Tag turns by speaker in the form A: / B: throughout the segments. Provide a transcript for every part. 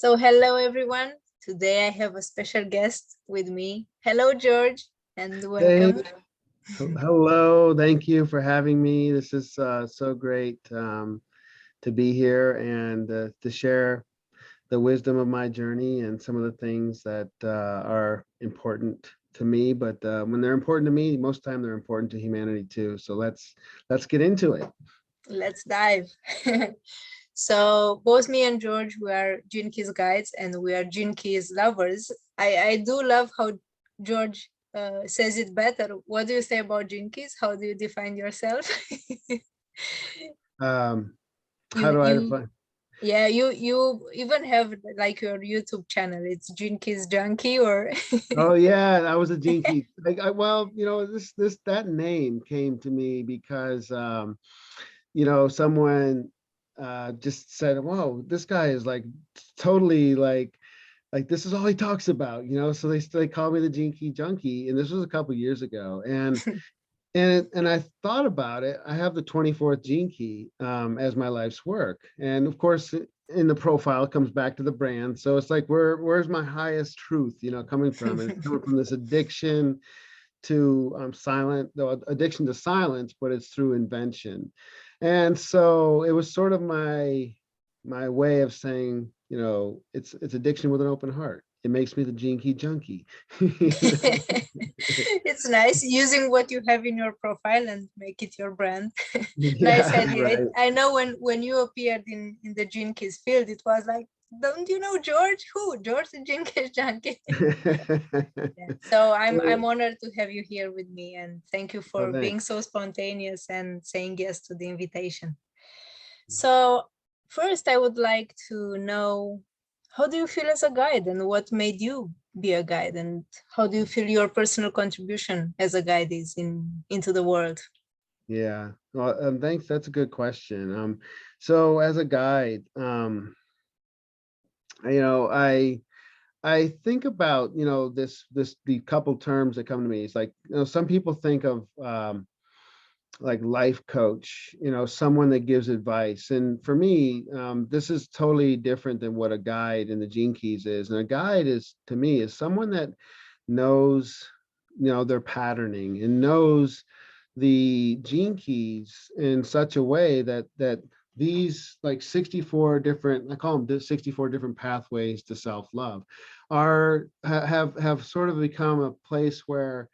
A: So hello everyone. Today I have a special guest with me. Hello George and
B: Hey,
A: welcome.
B: hello. Thank you for having me. This is so great to be here and to share the wisdom of my journey and some of the things that are important to me. But when they're important to me, most time they're important to humanity too. So let's get into it.
A: Let's dive. So both me and George, we are Gene Keys guides and we are Gene Keys lovers. I do love how George says it better. What do you say about Gene Keys? How do you define yourself?
B: Um, how
A: you
B: do I
A: you
B: define?
A: yeah, you even have like your YouTube channel. It's Gene Keys Junkie or
B: Oh yeah, I was a jinky. Well, this that name came to me because someone just said, "Whoa, this guy is like totally like this is all he talks about," So they called me the Jinky Junkie, and this was a couple years ago, and I thought about it. I have the 24th gene key as my life's work, and of course, in the profile it comes back to the brand. So it's like, where's my highest truth, coming from? And it's coming from this addiction to silent, the addiction to silence, but it's through invention. And so it was sort of my way of saying, it's addiction with an open heart. It makes me the gene key junkie.
A: it's nice using what you have in your profile and make it your brand. Nice
B: Yeah,
A: idea.
B: right.
A: I know when you appeared in the Gene Keys field, it was like, don't you know George? Who? George the Gene Keys junkie. Yeah. So I'm honored to have you here with me, and thank you
B: Oh,
A: for being
B: thanks.
A: so spontaneous and saying yes to the invitation. So first, I would like to know, how do you feel as a guide, and what made you be a guide, and how do you feel your personal contribution as a guide is into the world?
B: Yeah. Well, thanks. That's a good question. So as a guide, you know, I think about, the couple terms that come to me. It's like, some people think of like life coach, someone that gives advice. And for me, this is totally different than what a guide in the Gene Keys is. And a guide is, to me, is someone that knows, their patterning and knows the gene keys in such a way that these like 64 different, I call them 64 different pathways to self-love, have sort of become a place where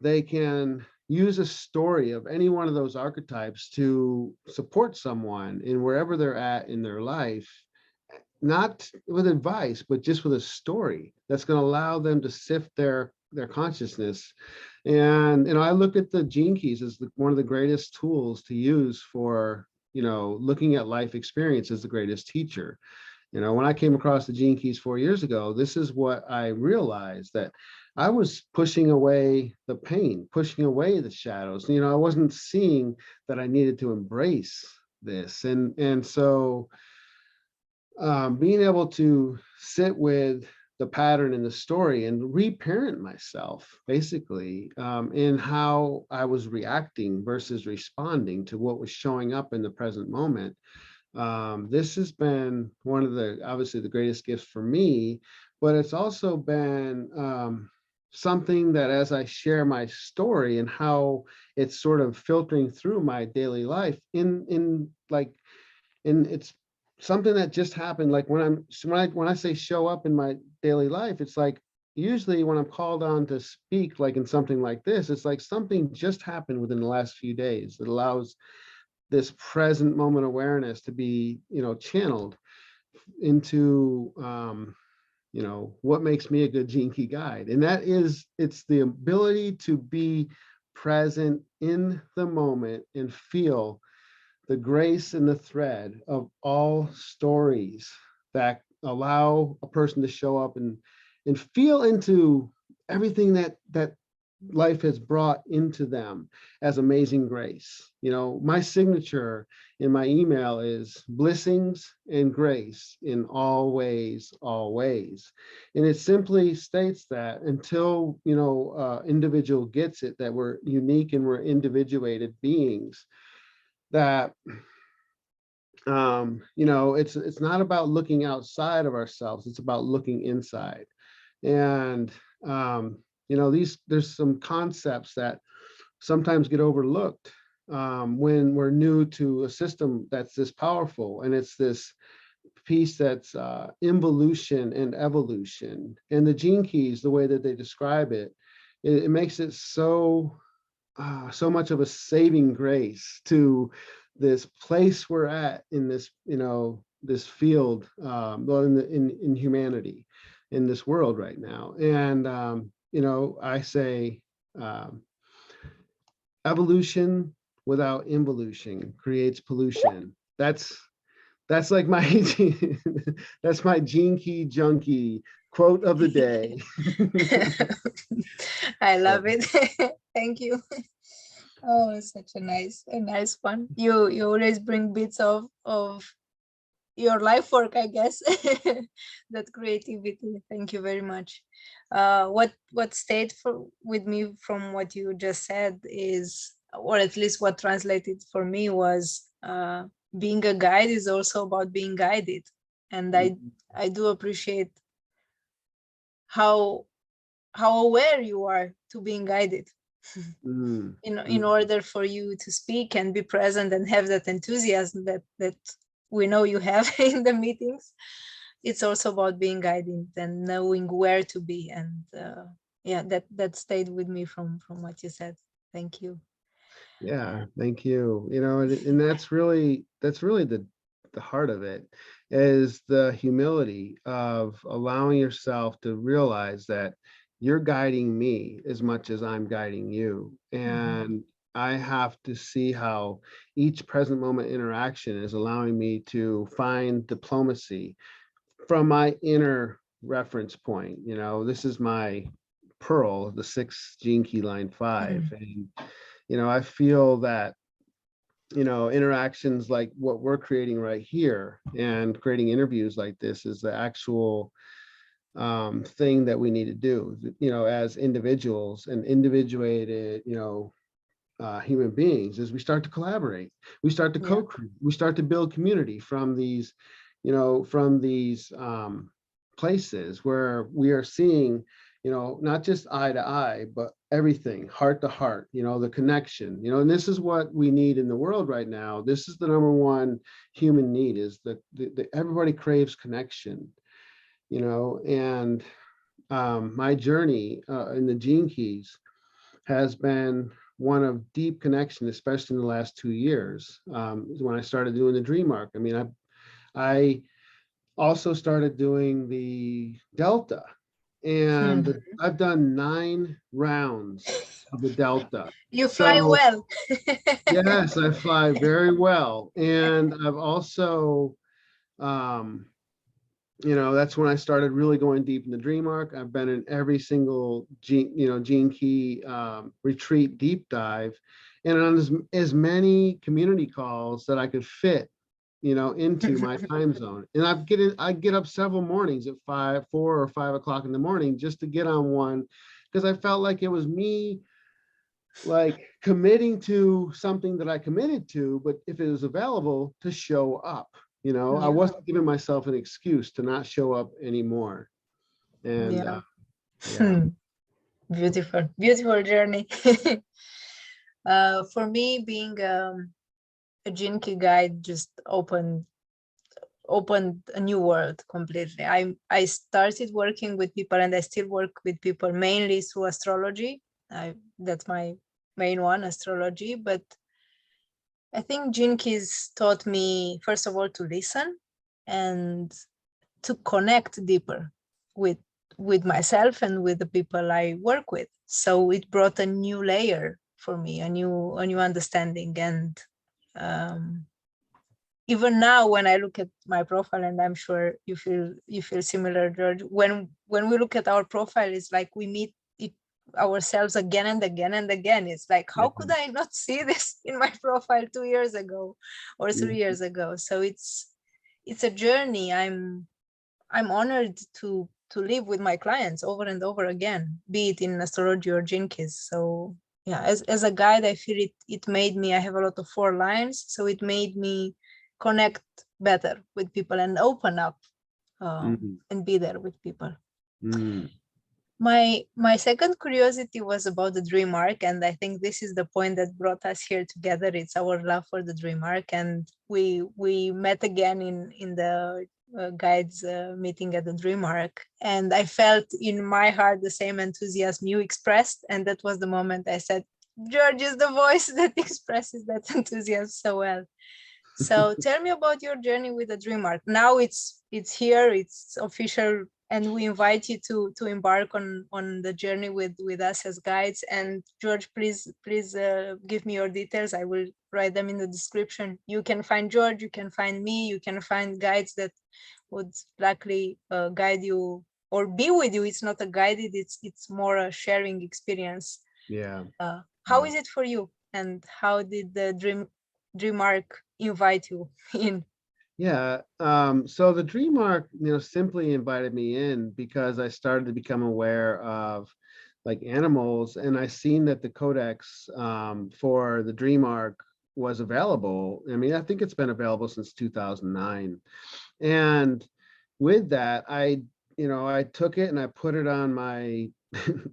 B: they can use a story of any one of those archetypes to support someone in wherever they're at in their life, not with advice, but just with a story that's going to allow them to sift their consciousness. And I look at the gene keys as one of the greatest tools to use for looking at life experience as the greatest teacher. When I came across the gene keys 4 years ago, this is what I realized, that I was pushing away the pain, pushing away the shadows. I wasn't seeing that I needed to embrace this. And so being able to sit with the pattern in the story and reparent myself, basically, in how I was reacting versus responding to what was showing up in the present moment. This has been one of the, obviously, the greatest gifts for me, but it's also been something that, as I share my story and how it's sort of filtering through my daily life and it's something that just happened. Like when I say show up in my daily life, it's like, usually when I'm called on to speak, like in something like this, it's like something just happened within the last few days that allows this present moment awareness to be, channeled into, what makes me a good gene key guide. And that is, it's the ability to be present in the moment and feel the grace and the thread of all stories that allow a person to show up and feel into everything that life has brought into them as amazing grace. My signature in my email is blessings and grace in all ways, always. And it simply states that until, individual gets it, that we're unique and we're individuated beings, that You know, it's not about looking outside of ourselves, it's about looking inside. And you know, there's some concepts that sometimes get overlooked when we're new to a system that's this powerful, and it's this piece that's involution and evolution. And the gene keys, the way that they describe it, it makes it so so much of a saving grace to this place we're at in this, you know, this field, well, in humanity, in this world right now. And you know, I say um, evolution without involution creates pollution. That's like my that's my gene key junkie quote of the day.
A: I
B: Yeah.
A: love it. Thank you. Oh, it's such a nice one. You always bring bits of your life work, I guess. That creativity. Thank you very much. What stayed with me from what you just said is, or at least what translated for me was, being a guide is also about being guided. And I do appreciate how aware you are to being guided.
B: Mm,
A: In
B: mm,
A: order for you to speak and be present and have that enthusiasm that we know you have in the meetings, it's also about being guided and knowing where to be. And yeah, that stayed with me from what you said. Thank you.
B: yeah, thank you. You know, and that's really the heart of it, is the humility of allowing yourself to realize that you're guiding me as much as I'm guiding you.
A: Mhm.
B: And I have to see how each present moment interaction is allowing me to find diplomacy from my inner reference point. You know, this is my pearl, the sixth gene key, line 5.
A: Mhm.
B: And you know, I feel that, you know, interactions like what we're creating right here and creating interviews like this is the actual thing that we need to do, you know, as individuals and individuated, you know, human beings, is we start to collaborate, we start to
A: Yeah.
B: co-create, we start to build community from these, you know, from these places where we are seeing, you know, not just eye to eye, but everything, heart to heart, you know, the connection, you know. And this is what we need in the world right now. This is the number one human need, is that everybody craves connection, you know. And my journey in the gene keys has been one of deep connection, especially in the last 2 years. When I started doing the dream arc, I mean, I also started doing the Delta, and
A: Mhm.
B: I've done 9 rounds of the Delta.
A: You fly
B: So
A: well.
B: yes, I fly very well, and I've also um, you know, that's when I started really going deep in the dream arc. I've been in every single gene, you know, gene key retreat deep dive, and on as many community calls that I could fit, you know, into my time zone. And I get up several mornings at 4 or 5 o'clock in the morning just to get on one, because I felt like it was me, like committing to something that I committed to, but if it was available, to show up. You know, I
A: Yeah.
B: wasn't giving myself an excuse to not show up anymore. And
A: Yeah.
B: yeah.
A: Hmm. Beautiful, beautiful journey. For me, being a Jinki guide just opened a new world completely. I started working with people, and I still work with people mainly through astrology. That's my main one, astrology. But I think Jinkies taught me, first of all, to listen and to connect deeper with myself and with the people I work with. So it brought a new layer for me, a new understanding. And um, even now, when I look at my profile, and I'm sure you feel similar, George. When we look at our profile, it's like we meet ourselves again and again and again. It's like, how could I not see this in my profile 2 years ago or 3 years ago? So it's a journey. I'm honored to live with my clients over and over again, be it in astrology or jinkies. So yeah, as a guide, I feel it made me, I have a lot of 4 lines, so it made me connect better with people and open up
B: Mm,
A: and be there with people.
B: mm,
A: My second curiosity was about the dream arc, and I think this is the point that brought us here together. It's our love for the dream arc, and we met again in the guides meeting at the dream arc, and I felt in my heart the same enthusiasm you expressed, and that was the moment I said, George is the voice that expresses that enthusiasm so well. So tell me about your journey with the dream arc. Now it's here, it's official, and we invite you to embark on the journey with us as guides. And George, please give me your details. I will write them in the description. You can find George, you can find me, you can find guides that would likely guide you or be with you. It's not a guided, it's more a sharing experience.
B: yeah.
A: How is it for you, and how did the dream arc invite you in?
B: Yeah. So the dream arc, simply invited me in because I started to become aware of like animals, and I seen that the codex for the dream arc was available. I mean, I think it's been available since 2009. And with that, I took it and I put it on my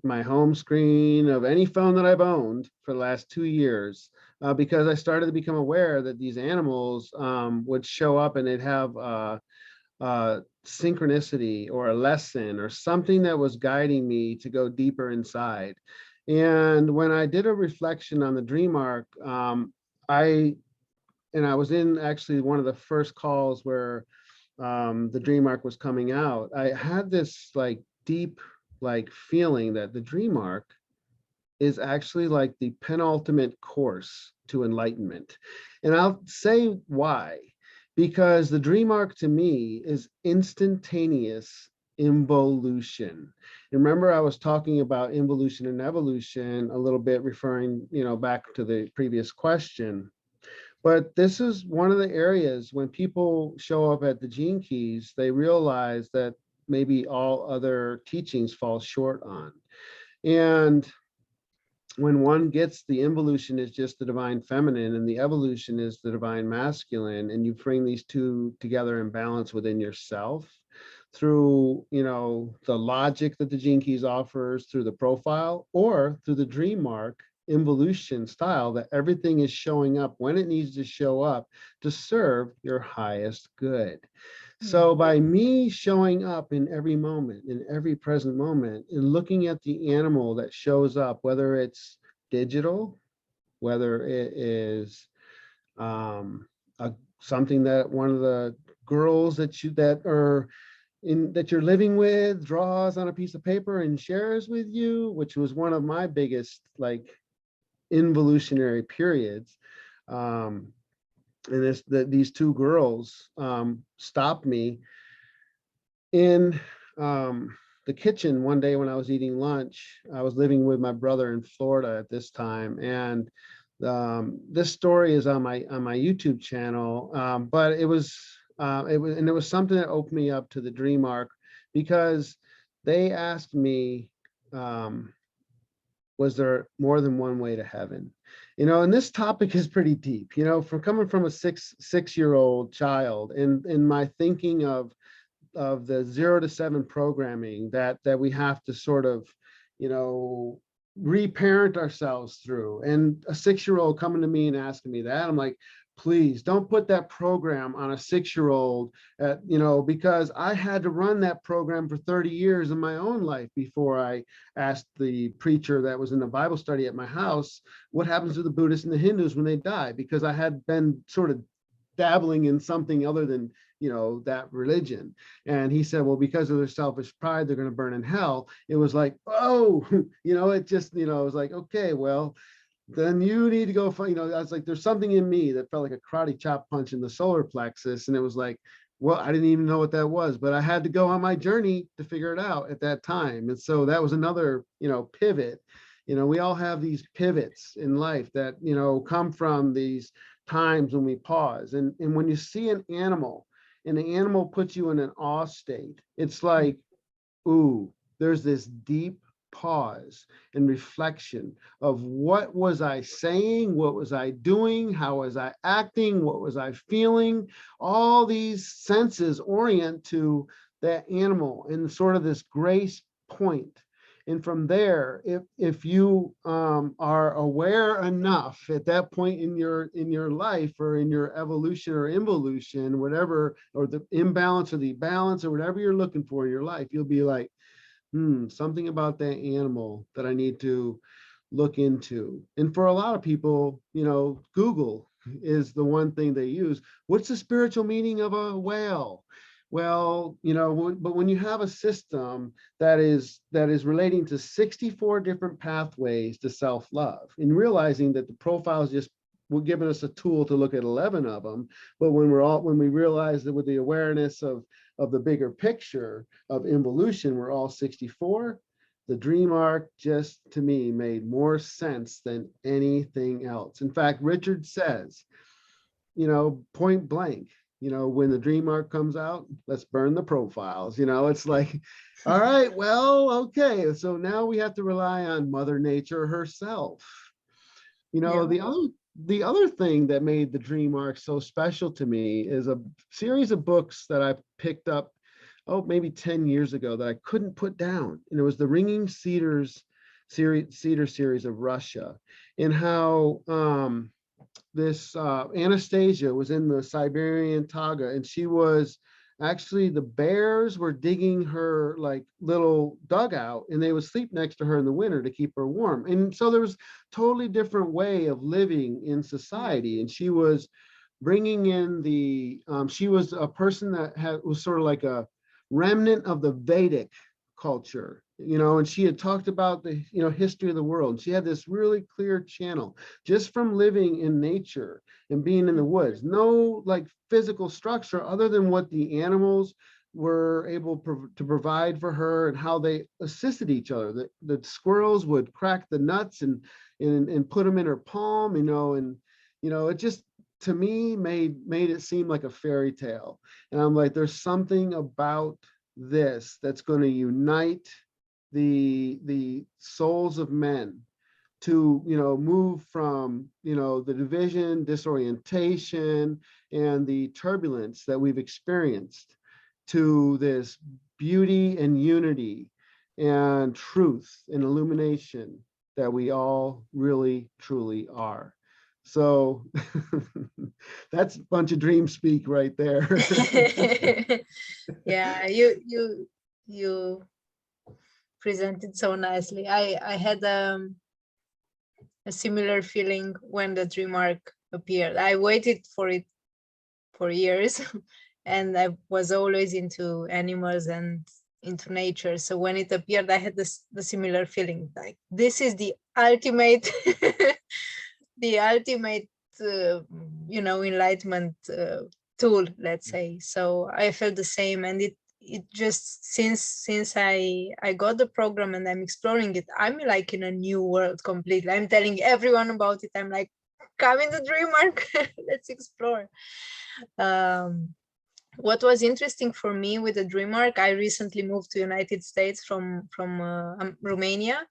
B: my home screen of any phone that I've owned for the last 2 years, because I started to become aware that these animals would show up and they'd have synchronicity or a lesson or something that was guiding me to go deeper inside. And when I did a reflection on the dream arc, I I was in actually one of the first calls where the dream arc was coming out. I had this like deep like feeling that the dream arc is actually like the penultimate course to enlightenment. And I'll say why. Because the dream arc to me is instantaneous involution. Remember, I was talking about involution and evolution a little bit, referring, back to the previous question. But this is one of the areas when people show up at the Gene Keys, they realize that maybe all other teachings fall short on. And when one gets the involution is just the divine feminine and the evolution is the divine masculine, and you bring these two together in balance within yourself through, the logic that the Gene Keys offers, through the profile, or through the dream arc involution style, that everything is showing up when it needs to show up to serve your highest good. So by me showing up in every moment, in every present moment, and looking at the animal that shows up, whether it's digital, whether it is something that one of the girls that you're living with draws on a piece of paper and shares with you, which was one of my biggest like involutionary periods. And these two girls stopped me in the kitchen one day when I was eating lunch. I was living with my brother in Florida at this time, and this story is on my YouTube channel. But it was something that opened me up to the dream arc, because they asked me, was there more than one way to heaven? And this topic is pretty deep, from coming from a six-year-old child, and in my thinking of the 0 to 7 programming that we have to sort of, reparent ourselves through. And a 6-year-old coming to me and asking me that, I'm like, please don't put that program on a 6-year-old, because I had to run that program for 30 years in my own life before I asked the preacher that was in the Bible study at my house, what happens to the Buddhists and the Hindus when they die? Because I had been sort of dabbling in something other than, that religion. And he said, well, because of their selfish pride, they're going to burn in hell. It was like, oh, it just, it was like, okay, well, then you need to go find, I was like, there's something in me that felt like a karate chop punch in the solar plexus. And it was like, well, I didn't even know what that was, but I had to go on my journey to figure it out at that time. And so that was another, pivot. We all have these pivots in life that, come from these times when we pause. And when you see an animal and the animal puts you in an awe state, it's like, ooh, there's this deep pause and reflection of what was I saying, what was I doing, how was I acting, what was I feeling. All these senses orient to that animal in sort of this grace point. And from there, if you are aware enough at that point in your life or in your evolution or involution, whatever, or the imbalance or the balance or whatever you're looking for in your life, you'll be like, something about that animal that I need to look into. And for a lot of people, Google is the one thing they use. What's the spiritual meaning of a whale? Well, but when you have a system that is relating to 64 different pathways to self-love, and realizing that the profiles just were giving us a tool to look at 11 of them, but when we realize that with the awareness of the bigger picture of involution, we're all 64. The dream arc just, to me, made more sense than anything else. In fact, Richard says, point blank, when the dream arc comes out, let's burn the profiles. It's like, all right, well, okay, so now we have to rely on Mother Nature herself.
A: Yeah.
B: The other thing that made the dream arc so special to me is a series of books that I picked up, maybe 10 years ago, that I couldn't put down. And it was the Ringing Cedars series of Russia, and how this Anastasia was in the Siberian taiga, and she was actually, the bears were digging her like little dugout, and they would sleep next to her in the winter to keep her warm. And so there was totally different way of living in society. And she was bringing in she was a person that was sort of like a remnant of the Vedic culture, and she had talked about the history of the world. She had this really clear channel just from living in nature and being in the woods. No like physical structure other than what the animals were able to provide for her, and how they assisted each other. The squirrels would crack the nuts and put them in her palm, and it just, to me, made it seem like a fairy tale. And I'm like, there's something about this that's going to unite the souls of men to move from the division, disorientation, and the turbulence that we've experienced, to this beauty and unity and truth and illumination that we all really truly are. So that's a bunch of dream speak right there.
A: Yeah, you presented so nicely. I had a similar feeling when the dream arc appeared. I waited for it for years, and I was always into animals and into nature. So when it appeared, I had the similar feeling, like this is the ultimate, the ultimate, enlightenment tool, let's say. So I felt the same, and it just, since I got the program and I'm exploring it, I'm like in a new world completely. I'm telling everyone about it. I'm like, come in the dream arc, let's explore. What was interesting for me with the dream arc, I recently moved to United States from Romania.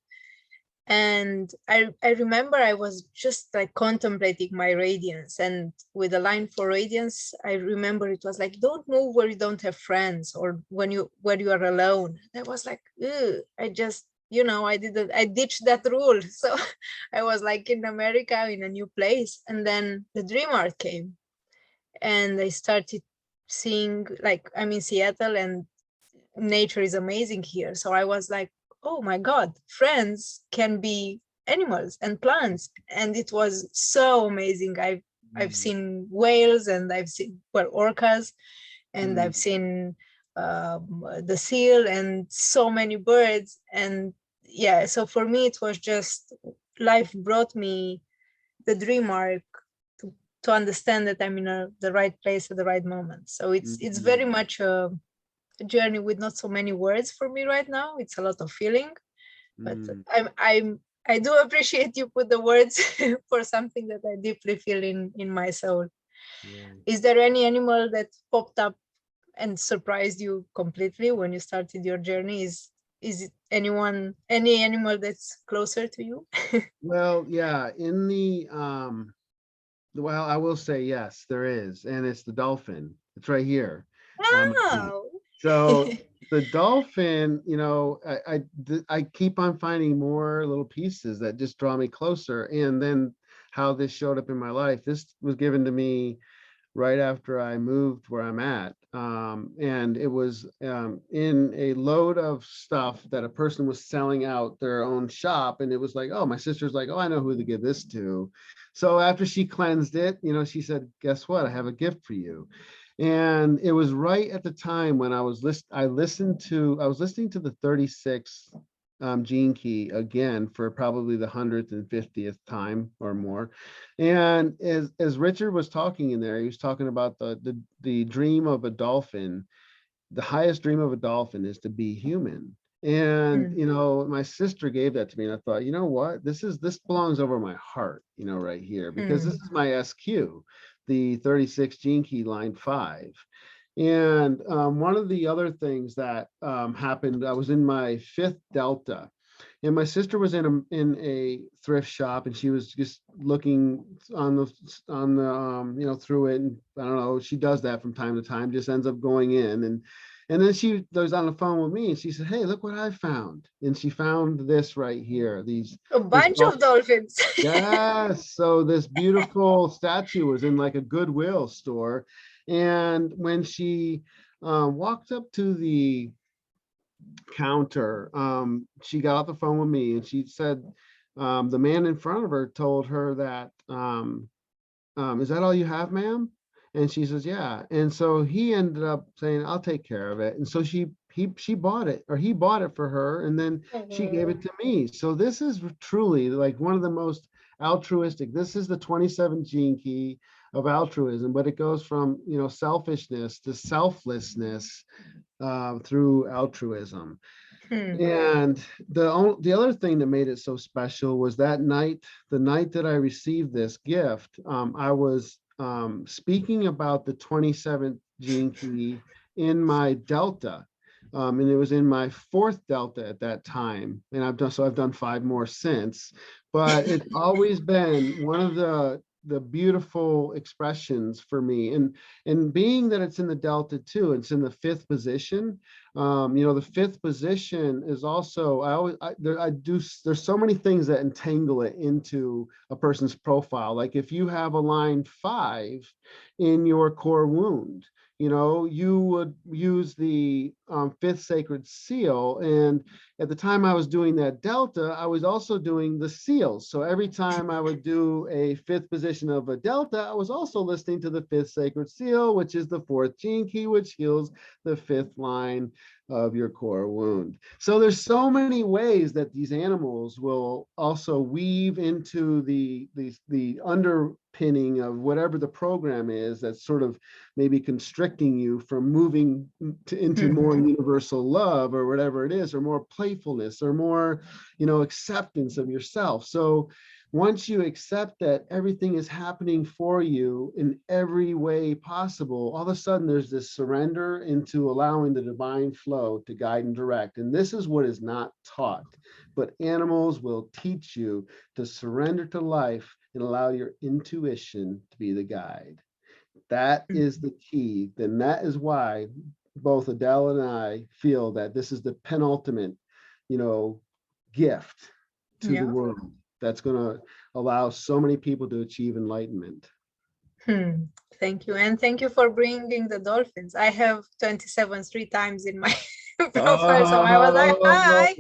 A: And I remember I was just like contemplating my radiance, and with a line for radiance, I remember it was like, don't move where you don't have friends, or where you are alone. I was like, I just, I ditched that rule. So I was like in America, in a new place, and then the dream arc came, and I started seeing, like, I'm in Seattle and nature is amazing here. So I was like, oh my God, friends can be animals and plants. And it was so amazing. I've seen whales, and I've seen, well, orcas, and I've seen the seal, and so many birds. And yeah, so for me, it was just, life brought me the dream arc to understand that I'm in the right place at the right moment. So it's very much a journey with not so many words for me right now. It's a lot of feeling, but I do appreciate you put the words for something that I deeply feel in my soul.
B: Yeah.
A: Is there any animal that popped up and surprised you completely when you started your journey? is it any animal that's closer to you?
B: Well, yeah, in the well, I will say yes, there is, and it's the dolphin. It's right here on my feet.
A: Wow.
B: So the dolphin, I keep on finding more little pieces that just draw me closer. And then how this showed up in my life. This was given to me right after I moved where I'm at. And it was in a load of stuff that a person was selling out their own shop. And it was like, oh, my sister's like, oh, I know who to give this to. So after she cleansed it, she said, guess what? I have a gift for you. And it was right at the time when I was listening to the 36 gene key again for probably the 150th time or more. And as Richard was talking in there, he was talking about the dream of a dolphin. The highest dream of a dolphin is to be human. And
A: Hmm.
B: my sister gave that to me, and I thought, you know what, this belongs over my heart, right here, because this
A: Hmm.
B: is my SQ, the 36 gene key, line 5. And one of the other things that happened, I was in my 5th delta, and my sister was in a thrift shop, and she was just looking on the through it, and I don't know, she does that from time to time, just ends up going in, and then she was on the phone with me, and she said, hey, look what I found. And she found this right here,
A: A
B: this
A: bunch of dolphins.
B: yes, so this beautiful statue was in like a Goodwill store. And when she walked up to the counter, she got off the phone with me, and she said, the man in front of her told her that, is that all you have, ma'am? And she says, yeah. And so he ended up saying, I'll take care of it. And so she bought it, or he bought it for her, and then she gave it
A: Oh.
B: to me. So this is truly like one of the most altruistic. This is the 27 gene key of altruism, but it goes from selfishness to selflessness through altruism.
A: Hmm.
B: And the other thing that made it so special was that night, the night that I received this gift, I was speaking about the 27th gene key in my delta. And it was in my 4th delta at that time. And I've done 5 more since, but it's always been one of the beautiful expressions for me. And being that it's in the delta too, it's in the 5th position. The 5th position is also, there's so many things that entangle it into a person's profile. Like if you have a line 5 in your core wound, you would use the 5th sacred seal. And at the time I was doing that delta, I was also doing the seals. So every time I would do a 5th position of a delta, I was also listening to the 5th sacred seal, which is the 4th gene key, which heals the 5th line of your core wound. So there's so many ways that these animals will also weave into the underpinning of whatever the program is that's sort of maybe constricting you from moving into more
A: Hmm.
B: universal love, or whatever it is, or more playfulness, or more acceptance of yourself. So once you accept that everything is happening for you in every way possible, all of a sudden there's this surrender into allowing the divine flow to guide and direct. And this is what is not taught, but animals will teach you to surrender to life and allow your intuition to be the guide. That is the key. Then that is why both Adele and I feel that this is the penultimate, gift to the
A: Yeah.
B: world that's going to allow so many people to achieve enlightenment.
A: Hmm. Thank you. And thank you for bringing the dolphins. I have 27 three times in my profile. So I was like,
B: Oh,
A: hi.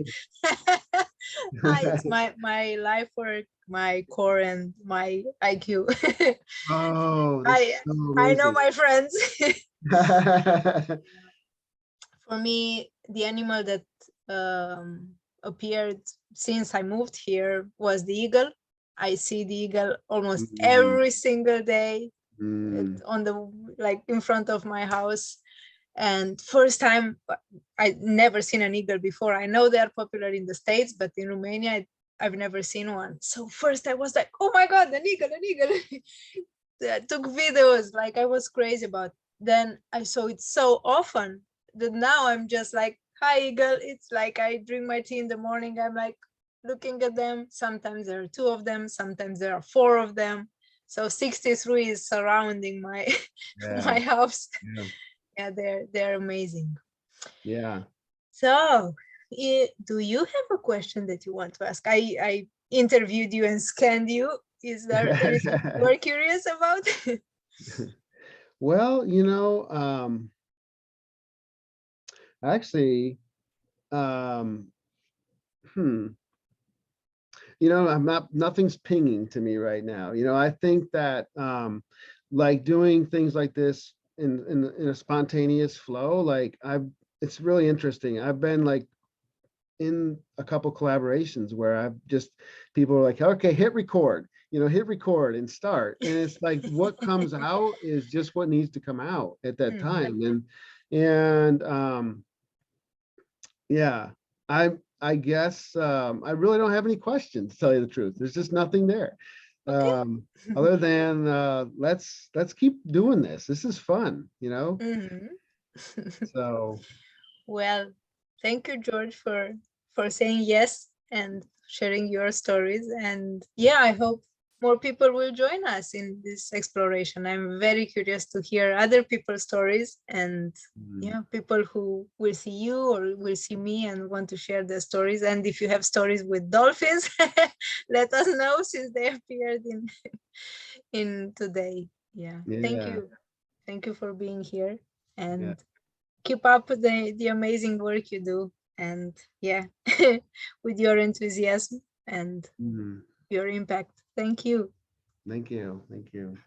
A: Hi, it's my life work, my core, and my IQ.
B: oh, this
A: I
B: is so
A: I know
B: amazing.
A: my friends. For me, the animal that appeared since I moved here was the eagle. I see the eagle almost
B: Mm,
A: every single day
B: mm,
A: on the like in front of my house. And first time, I never seen an eagle before. I know they are popular in the States, but in Romania I've never seen one. So first I was like, oh my god, an eagle, an eagle. I took videos, like I was crazy about it. Then I saw it so often that now I'm just like, hi eagle. It's like I drink my tea in the morning, I'm like looking at them. Sometimes there are two of them, sometimes there are four of them. So 63 is surrounding my
B: Yeah,
A: my house.
B: yeah,
A: Yeah, they're amazing.
B: yeah.
A: So do you have a question that you want to ask? I interviewed you and scanned you. Is there anything you're curious about?
B: Well, actually, um, hmm, I'm not, nothing's pinging to me right now. I think that like doing things like this in a spontaneous flow, like it's really interesting. I've been like in a couple collaborations where I've just, people are like, okay, hit record and start. And it's like what comes out is just what needs to come out at that
A: Mm,
B: time. And yeah, I guess I really don't have any questions, to tell you the truth. There's just nothing there.
A: okay.
B: Other than let's keep doing this. This is fun.
A: Mhm.
B: So
A: Well, thank you, George, for saying yes and sharing your stories. And yeah, I hope more people will join us in this exploration. I'm very curious to hear other people's stories, and
B: mm,
A: yeah, people who will see you or will see me and want to share their stories. And if you have stories with dolphins, let us know, since they appeared in today. Yeah, thank
B: yeah,
A: you. Thank you for being here.
B: yeah.
A: And keep up the amazing work you do, and yeah, with your enthusiasm and
B: Mm,
A: your impact. Thank you.
B: thank you. Thank you.